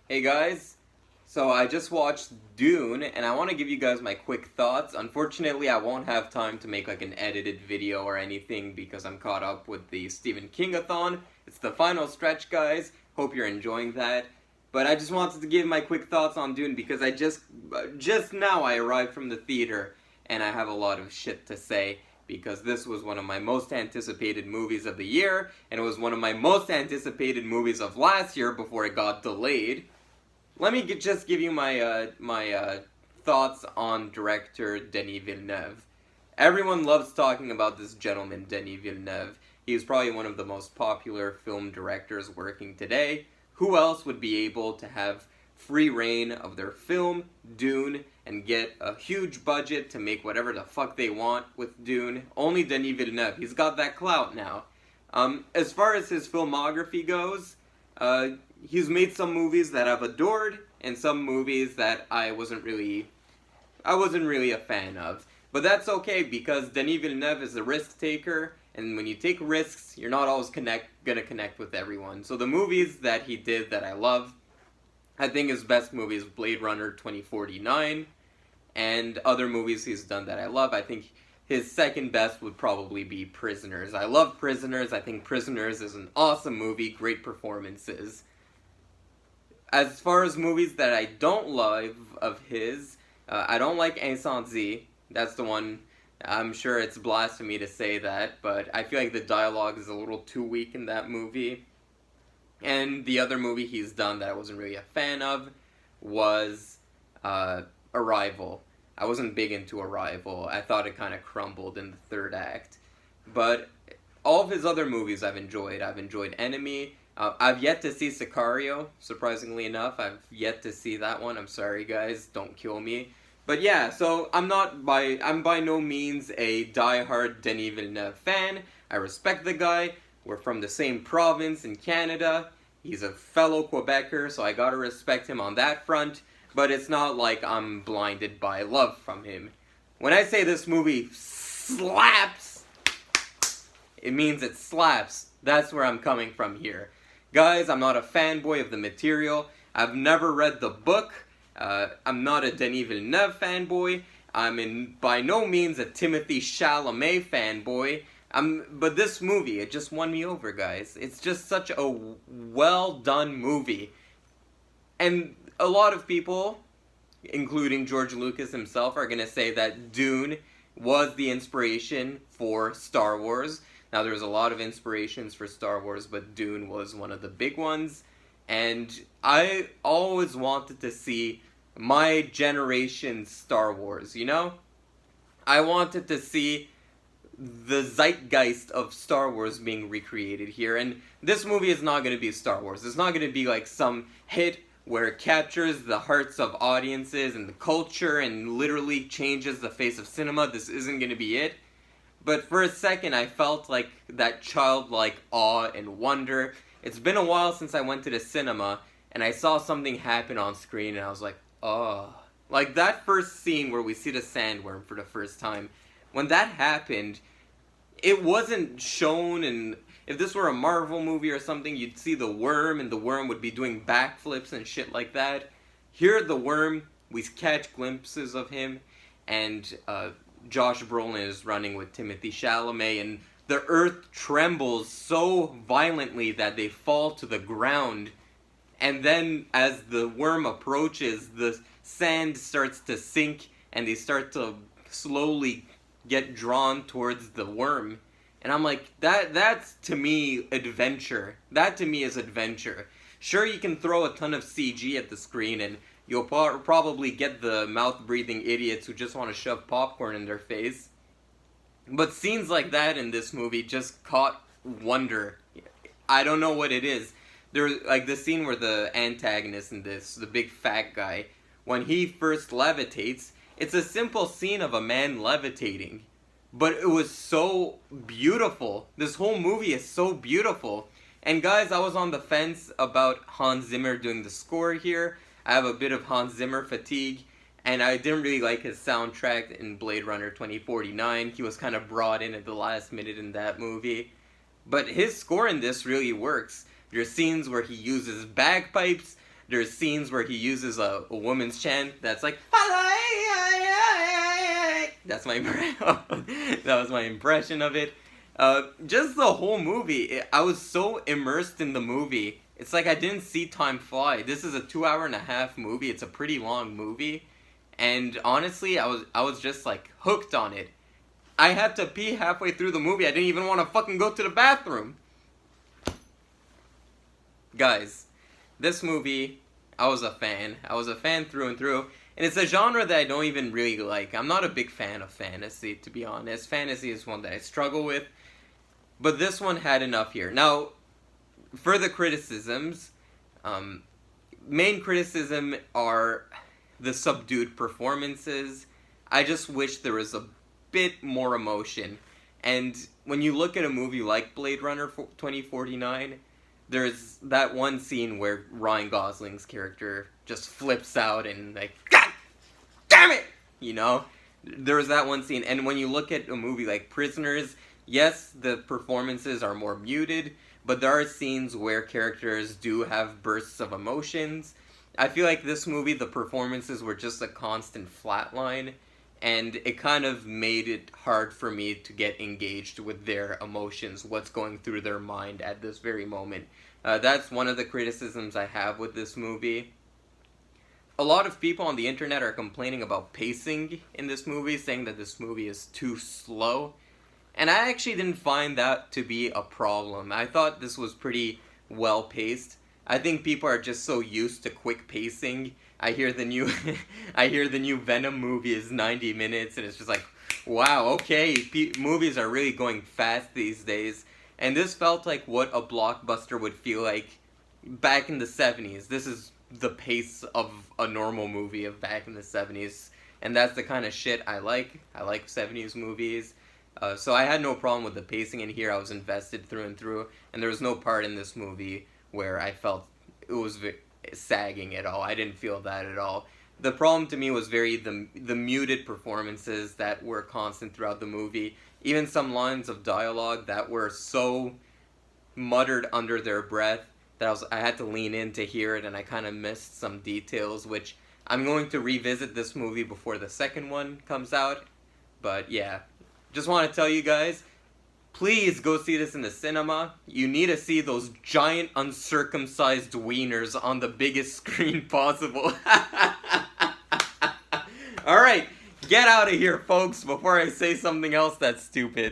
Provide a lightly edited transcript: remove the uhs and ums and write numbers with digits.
Hey guys, so I just watched Dune and I want to give you guys my quick thoughts. Unfortunately, I won't have time to make like an edited video or anything because I'm caught up with the Stephen King-a-thon. It's the final stretch, guys. Hope you're enjoying that. But I just wanted to give my quick thoughts on Dune because I just now I arrived from the theater and I have a lot of shit to say because this was one of my most anticipated movies of the year and it was one of my most anticipated movies of last year before it got delayed. Let me just give you my thoughts on director Denis Villeneuve. Everyone loves talking about this gentleman, Denis Villeneuve. He's probably one of the most popular film directors working today. Who else would be able to have free reign of their film, Dune, and get a huge budget to make whatever the fuck they want with Dune? Only Denis Villeneuve. He's got that clout now. As far as his filmography goes, he's made some movies that I've adored and some movies that I wasn't really a fan of. But that's okay because Denis Villeneuve is a risk taker, and when you take risks, you're not always gonna connect with everyone. So the movies that he did that I love, I think his best movie is Blade Runner 2049, and other movies he's done that I love. I think his second best would probably be Prisoners. I love Prisoners. I think Prisoners is an awesome movie, great performances. As far as movies that I don't love of his, I don't like Incendie. That's the one. I'm sure it's blasphemy to say that, but I feel like the dialogue is a little too weak in that movie. And the other movie he's done that I wasn't really a fan of was Arrival. I wasn't big into Arrival. I thought it kind of crumbled in the third act. But all of his other movies I've enjoyed. I've enjoyed Enemy. I've yet to see Sicario, surprisingly enough. I've yet to see that one. I'm sorry, guys. Don't kill me. But yeah, so I'm by no means a die-hard Denis Villeneuve fan. I respect the guy. We're from the same province in Canada. He's a fellow Quebecer, so I gotta respect him on that front. But it's not like I'm blinded by love from him. When I say this movie slaps, it means it slaps. That's where I'm coming from here. Guys, I'm not a fanboy of the material. I've never read the book. I'm not a Denis Villeneuve fanboy. I'm by no means a Timothée Chalamet fanboy. But this movie, it just won me over, guys. It's just such a well-done movie. And a lot of people, including George Lucas himself, are going to say that Dune was the inspiration for Star Wars. Now, there's a lot of inspirations for Star Wars, but Dune was one of the big ones. And I always wanted to see my generation's Star Wars, you know? I wanted to see the zeitgeist of Star Wars being recreated here. And this movie is not going to be Star Wars. It's not going to be like some hit where it captures the hearts of audiences and the culture and literally changes the face of cinema. This isn't going to be it. But for a second, I felt like that childlike awe and wonder. It's been a while since I went to the cinema, and I saw something happen on screen, and I was like, oh. Like that first scene where we see the sandworm for the first time. When that happened, it wasn't shown, and if this were a Marvel movie or something, you'd see the worm, and the worm would be doing backflips and shit like that. Here, the worm, we catch glimpses of him, and Josh Brolin is running with Timothée Chalamet, and the earth trembles so violently that they fall to the ground. And then, as the worm approaches, the sand starts to sink, and they start to slowly get drawn towards the worm. And I'm like, that's to me adventure. That to me is adventure. Sure, you can throw a ton of CG at the screen, and you'll probably get the mouth-breathing idiots who just want to shove popcorn in their face. But scenes like that in this movie just caught wonder. I don't know what it is. There's like the scene where the antagonist in this, the big fat guy, when he first levitates, it's a simple scene of a man levitating. But it was so beautiful. This whole movie is so beautiful. And guys, I was on the fence about Hans Zimmer doing the score here. I have a bit of Hans Zimmer fatigue, and I didn't really like his soundtrack in Blade Runner 2049. He was kind of brought in at the last minute in that movie. But his score in this really works. There's scenes where he uses bagpipes. There's scenes where he uses a woman's chant that's like, that's my that was my impression of it. Just the whole movie, I was so immersed in the movie. It's like I didn't see time fly. This is a 2.5 hour movie. It's a pretty long movie, and honestly, I was just like hooked on it. I had to pee halfway through the movie. I didn't even want to fucking go to the bathroom. Guys, this movie, I was a fan. I was a fan through and through. And it's a genre that I don't even really like. I'm not a big fan of fantasy, to be honest. Fantasy is one that I struggle with. But this one had enough here. Now, for the criticisms, main criticism are the subdued performances. I just wish there was a bit more emotion. And when you look at a movie like Blade Runner 2049, there's that one scene where Ryan Gosling's character just flips out and like, God damn it! You know? There was that one scene. And when you look at a movie like Prisoners, yes, the performances are more muted, but there are scenes where characters do have bursts of emotions. I feel like this movie, the performances were just a constant flatline, and it kind of made it hard for me to get engaged with their emotions, what's going through their mind at this very moment. That's one of the criticisms I have with this movie. A lot of people on the internet are complaining about pacing in this movie, saying that this movie is too slow. And I actually didn't find that to be a problem. I thought this was pretty well paced. I think people are just so used to quick pacing. I hear the new Venom movie is 90 minutes, and it's just like, wow, okay, movies are really going fast these days. And this felt like what a blockbuster would feel like back in the 70s. This is the pace of a normal movie of back in the 70s. And that's the kind of shit I like. I like 70s movies. So I had no problem with the pacing in here. I was invested through and through. And there was no part in this movie where I felt it was sagging at all. I didn't feel that at all. The problem to me was the muted performances that were constant throughout the movie. Even some lines of dialogue that were so muttered under their breath that I had to lean in to hear it, and I kind of missed some details, which I'm going to revisit this movie before the second one comes out. But yeah, just want to tell you guys, please go see this in the cinema. You need to see those giant uncircumcised wieners on the biggest screen possible. Alright, get out of here, folks, before I say something else that's stupid.